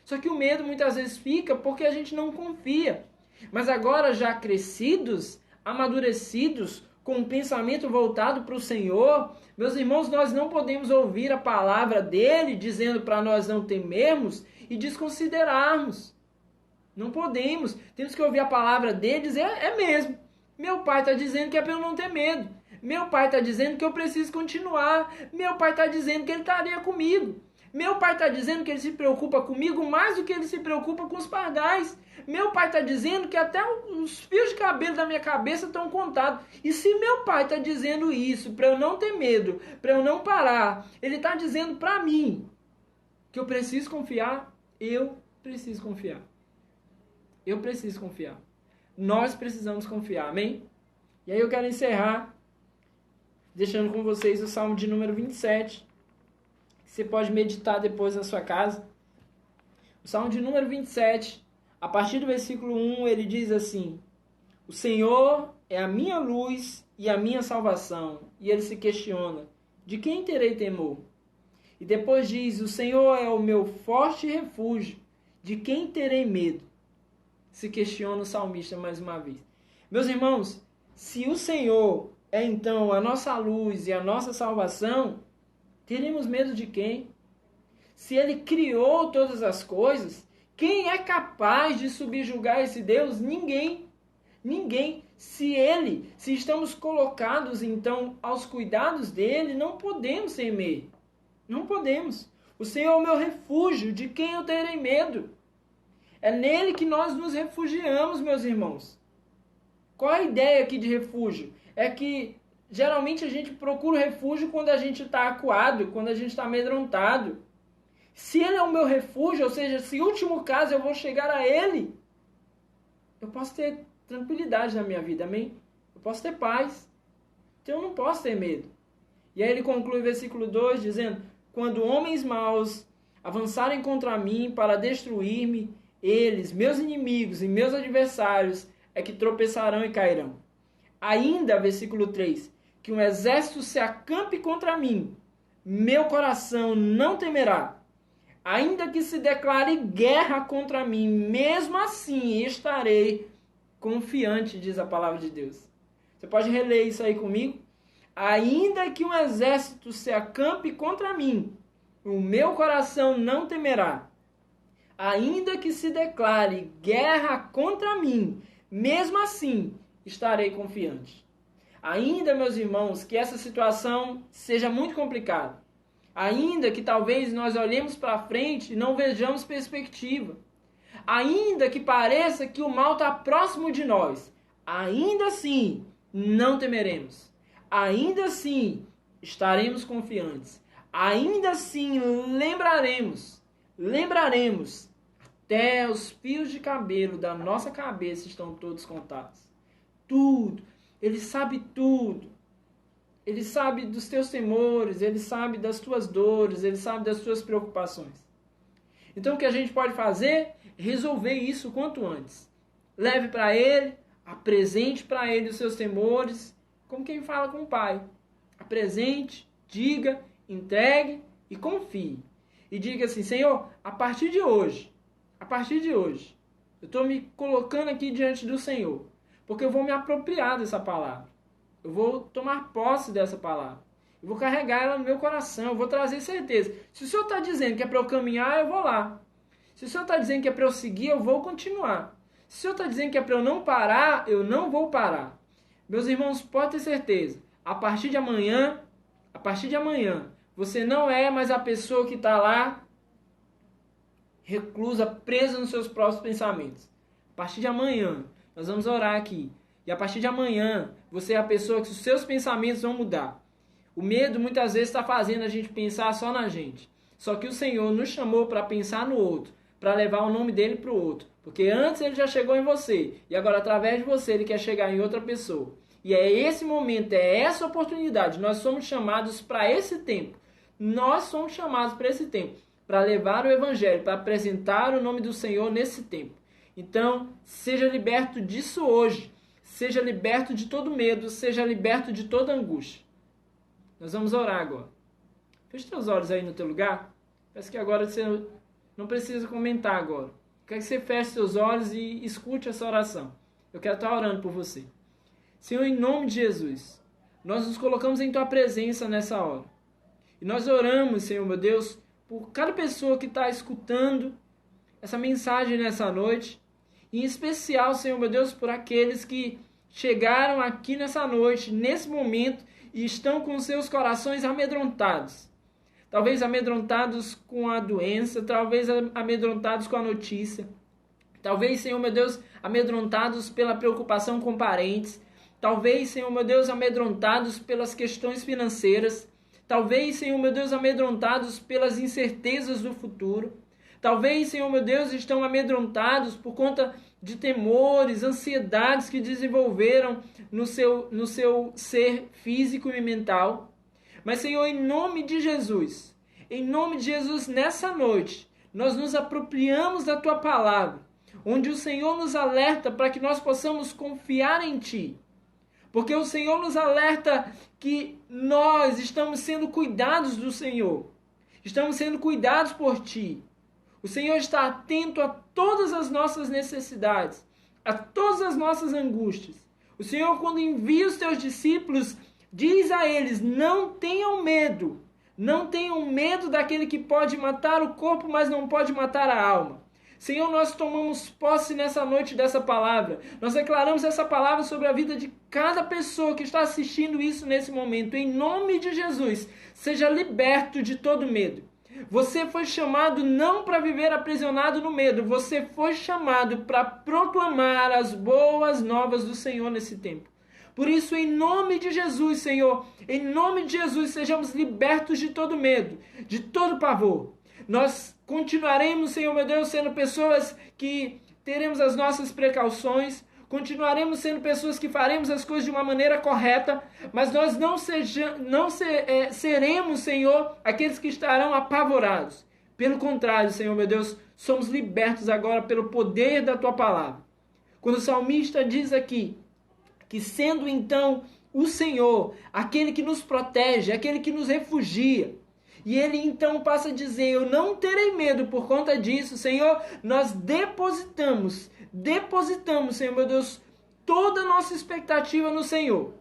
Só que o medo muitas vezes fica porque a gente não confia. Mas agora, já crescidos, amadurecidos, com um pensamento voltado para o Senhor, meus irmãos, nós não podemos ouvir a palavra dele dizendo para nós não temermos e desconsiderarmos. Não podemos. Temos que ouvir a palavra dele e dizer, é mesmo. Meu pai está dizendo que é para eu não ter medo. Meu pai está dizendo que eu preciso continuar. Meu pai está dizendo que ele estaria comigo. Meu pai está dizendo que ele se preocupa comigo mais do que ele se preocupa com os pardais. Meu pai está dizendo que até os fios de cabelo da minha cabeça estão contados. E se meu pai está dizendo isso para eu não ter medo, para eu não parar, ele está dizendo para mim que eu preciso confiar, eu preciso confiar. Eu preciso confiar. Nós precisamos confiar, amém? E aí eu quero encerrar deixando com vocês o Salmo de número 27. Você pode meditar depois na sua casa. O Salmo de número 27, a partir do versículo 1, ele diz assim: o Senhor é a minha luz e a minha salvação. E ele se questiona: de quem terei temor? E depois diz: o Senhor é o meu forte refúgio. De quem terei medo? Se questiona o salmista mais uma vez. Meus irmãos, se o Senhor é então a nossa luz e a nossa salvação, teremos medo de quem? Se ele criou todas as coisas, quem é capaz de subjugar esse Deus? Ninguém. Ninguém. Se estamos colocados então aos cuidados dele, não podemos temer. Não podemos. O Senhor é o meu refúgio, de quem eu terei medo? É nele que nós nos refugiamos, meus irmãos. Qual a ideia aqui de refúgio? É que geralmente a gente procura refúgio quando a gente está acuado, quando a gente está amedrontado. Se ele é o meu refúgio, ou seja, se último caso eu vou chegar a ele, eu posso ter tranquilidade na minha vida, amém? Eu posso ter paz. Então eu não posso ter medo. E aí ele conclui o versículo 2 dizendo: quando homens maus avançarem contra mim para destruir-me, eles, meus inimigos e meus adversários, é que tropeçarão e cairão. Ainda, versículo 3, que um exército se acampe contra mim, meu coração não temerá. Ainda que se declare guerra contra mim, mesmo assim estarei confiante, diz a palavra de Deus. Você pode reler isso aí comigo? Ainda que um exército se acampe contra mim, o meu coração não temerá. Ainda que se declare guerra contra mim, mesmo assim estarei confiante. Ainda, meus irmãos, que essa situação seja muito complicada. Ainda que talvez nós olhemos para frente e não vejamos perspectiva. Ainda que pareça que o mal está próximo de nós. Ainda assim, não temeremos. Ainda assim, estaremos confiantes. Ainda assim, lembraremos. Até os fios de cabelo da nossa cabeça estão todos contados. Tudo. Ele sabe tudo. Ele sabe dos teus temores, ele sabe das tuas dores, ele sabe das tuas preocupações. Então o que a gente pode fazer? Resolver isso o quanto antes. Leve para ele, apresente para ele os seus temores, como quem fala com o pai. Apresente, diga, entregue e confie. E diga assim: Senhor, a partir de hoje, eu estou me colocando aqui diante do Senhor, porque eu vou me apropriar dessa palavra. Eu vou tomar posse dessa palavra. Eu vou carregar ela no meu coração. Eu vou trazer certeza. Se o Senhor está dizendo que é para eu caminhar, eu vou lá. Se o Senhor está dizendo que é para eu seguir, eu vou continuar. Se o Senhor está dizendo que é para eu não parar, eu não vou parar. Meus irmãos, pode ter certeza. A partir de amanhã, você não é mais a pessoa que está lá reclusa, presa nos seus próprios pensamentos. A partir de amanhã, nós vamos orar aqui. E a partir de amanhã, você é a pessoa que os seus pensamentos vão mudar. O medo muitas vezes está fazendo a gente pensar só na gente. Só que o Senhor nos chamou para pensar no outro, para levar o nome dele para o outro. Porque antes ele já chegou em você, e agora através de você ele quer chegar em outra pessoa. E é esse momento, é essa oportunidade. Nós somos chamados para esse tempo. Nós somos chamados para esse tempo, para levar o evangelho, para apresentar o nome do Senhor nesse tempo. Então, seja liberto disso hoje. Seja liberto de todo medo, seja liberto de toda angústia. Nós vamos orar agora. Feche teus olhos aí no teu lugar. Peço que agora você não precisa comentar agora. Quero que você feche seus olhos e escute essa oração. Eu quero estar orando por você. Senhor, em nome de Jesus, nós nos colocamos em tua presença nessa hora. E nós oramos, Senhor, meu Deus, por cada pessoa que está escutando essa mensagem nessa noite. Em especial, Senhor, meu Deus, por aqueles que chegaram aqui nessa noite, nesse momento, e estão com seus corações amedrontados. talvez amedrontados com a doença, talvez amedrontados com a notícia, talvez, Senhor meu Deus, amedrontados pela preocupação com parentes, talvez, Senhor meu Deus, amedrontados pelas questões financeiras, talvez, Senhor meu Deus, amedrontados pelas incertezas do futuro, talvez, Senhor meu Deus, estão amedrontados por conta de temores, ansiedades que desenvolveram no seu ser físico e mental. Mas, Senhor, em nome de Jesus, nessa noite, nós nos apropriamos da Tua palavra, onde o Senhor nos alerta para que nós possamos confiar em Ti. Porque o Senhor nos alerta que nós estamos sendo cuidados do Senhor. Estamos sendo cuidados por Ti. O Senhor está atento a todas as nossas necessidades, a todas as nossas angústias. O Senhor, quando envia os Teus discípulos, diz a eles: não tenham medo. Não tenham medo daquele que pode matar o corpo, mas não pode matar a alma. Senhor, nós tomamos posse nessa noite dessa palavra. Nós declaramos essa palavra sobre a vida de cada pessoa que está assistindo isso nesse momento. Em nome de Jesus, seja liberto de todo medo. Você foi chamado não para viver aprisionado no medo. Você foi chamado para proclamar as boas novas do Senhor nesse tempo. Por isso, em nome de Jesus, Senhor, em nome de Jesus, sejamos libertos de todo medo, de todo pavor. Nós continuaremos, Senhor meu Deus, sendo pessoas que teremos as nossas precauções, continuaremos sendo pessoas que faremos as coisas de uma maneira correta, mas nós não seremos, Senhor, aqueles que estarão apavorados. Pelo contrário, Senhor meu Deus, somos libertos agora pelo poder da Tua palavra. Quando o salmista diz aqui, que sendo então o Senhor aquele que nos protege, aquele que nos refugia, e ele então passa a dizer: eu não terei medo por conta disso, Senhor, nós depositamos, Senhor meu Deus, toda a nossa expectativa no Senhor,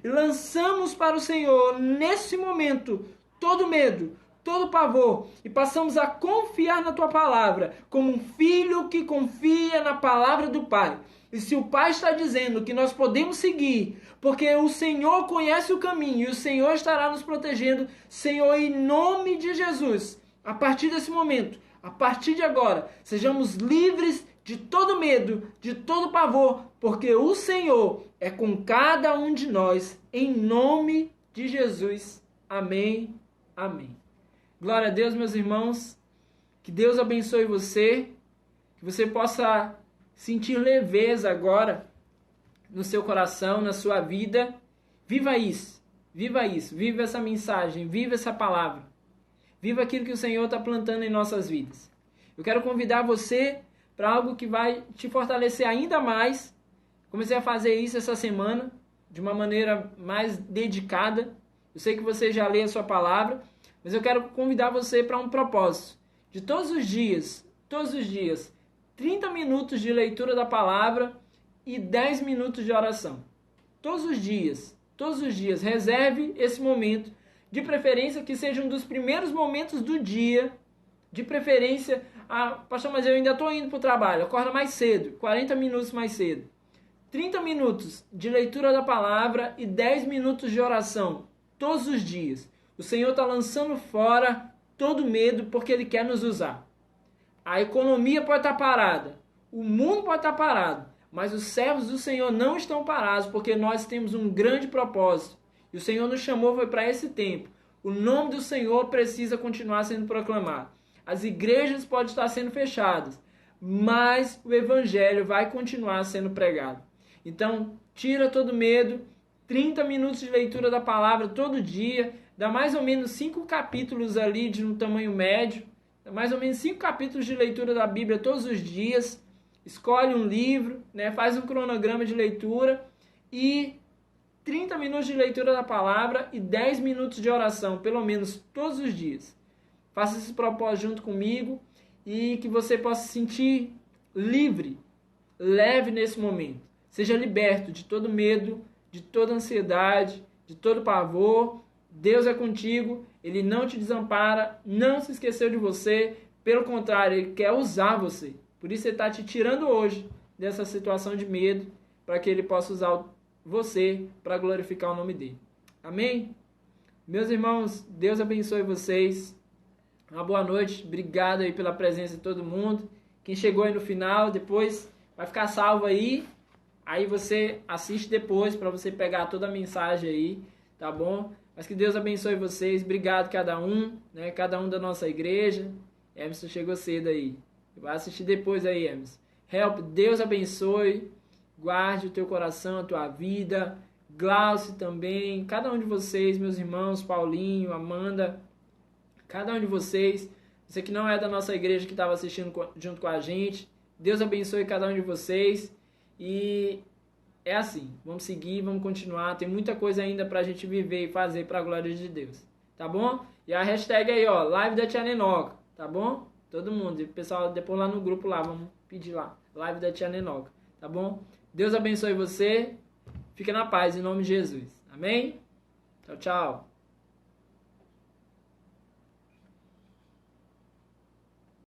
e lançamos para o Senhor, nesse momento, todo medo, todo pavor, e passamos a confiar na Tua palavra, como um filho que confia na palavra do Pai. E se o Pai está dizendo que nós podemos seguir, porque o Senhor conhece o caminho e o Senhor estará nos protegendo, Senhor, em nome de Jesus, a partir desse momento, a partir de agora, sejamos livres de todo medo, de todo pavor, porque o Senhor é com cada um de nós, em nome de Jesus. Amém, amém. Glória a Deus, meus irmãos, que Deus abençoe você, que você possa sentir leveza agora no seu coração, na sua vida. Viva isso, viva essa mensagem, viva essa palavra. Viva aquilo que o Senhor está plantando em nossas vidas. Eu quero convidar você para algo que vai te fortalecer ainda mais. Comecei a fazer isso essa semana, de uma maneira mais dedicada. Eu sei que você já lê a sua palavra, mas eu quero convidar você para um propósito. De todos os dias, 30 minutos de leitura da palavra e 10 minutos de oração. Todos os dias, reserve esse momento, de preferência que seja um dos primeiros momentos do dia, de preferência, pastor, mas eu ainda estou indo para o trabalho, acorda mais cedo, 40 minutos mais cedo. 30 minutos de leitura da palavra e 10 minutos de oração, todos os dias. O Senhor está lançando fora todo medo porque Ele quer nos usar. A economia pode estar parada, o mundo pode estar parado, mas os servos do Senhor não estão parados, porque nós temos um grande propósito. E o Senhor nos chamou foi para esse tempo. O nome do Senhor precisa continuar sendo proclamado. As igrejas podem estar sendo fechadas, mas o Evangelho vai continuar sendo pregado. Então, tira todo medo, 30 minutos de leitura da palavra todo dia, dá mais ou menos 5 capítulos ali de um tamanho médio, mais ou menos 5 capítulos de leitura da Bíblia todos os dias. Escolhe um livro, faz um cronograma de leitura e 30 minutos de leitura da palavra e 10 minutos de oração, pelo menos todos os dias. Faça esse propósito junto comigo e que você possa se sentir livre, leve nesse momento. Seja liberto de todo medo, de toda ansiedade, de todo pavor. Deus é contigo, Ele não te desampara, não se esqueceu de você, pelo contrário, Ele quer usar você. Por isso Ele está te tirando hoje dessa situação de medo, para que Ele possa usar você para glorificar o nome dEle. Amém? Meus irmãos, Deus abençoe vocês. Uma boa noite. Obrigado aí pela presença de todo mundo. Quem chegou aí no final, depois vai ficar salvo aí. Aí você assiste depois para você pegar toda a mensagem aí, tá bom? Mas que Deus abençoe vocês. Obrigado cada um, né? Cada um da nossa igreja. Emerson chegou cedo aí. Vai assistir depois aí, Emerson. Help, Deus abençoe. Guarde o teu coração, a tua vida. Glaucio também. Cada um de vocês, meus irmãos, Paulinho, Amanda. Cada um de vocês. Você que não é da nossa igreja que estava assistindo junto com a gente. Deus abençoe cada um de vocês. E é assim. Vamos seguir, vamos continuar. Tem muita coisa ainda pra gente viver e fazer pra glória de Deus. Tá bom? E a hashtag aí, ó. Live da Tia Nenoca. Tá bom? Todo mundo. E o pessoal depois lá no grupo lá. Vamos pedir lá. Live da Tia Nenoca. Tá bom? Deus abençoe você. Fica na paz em nome de Jesus. Amém? Tchau, tchau.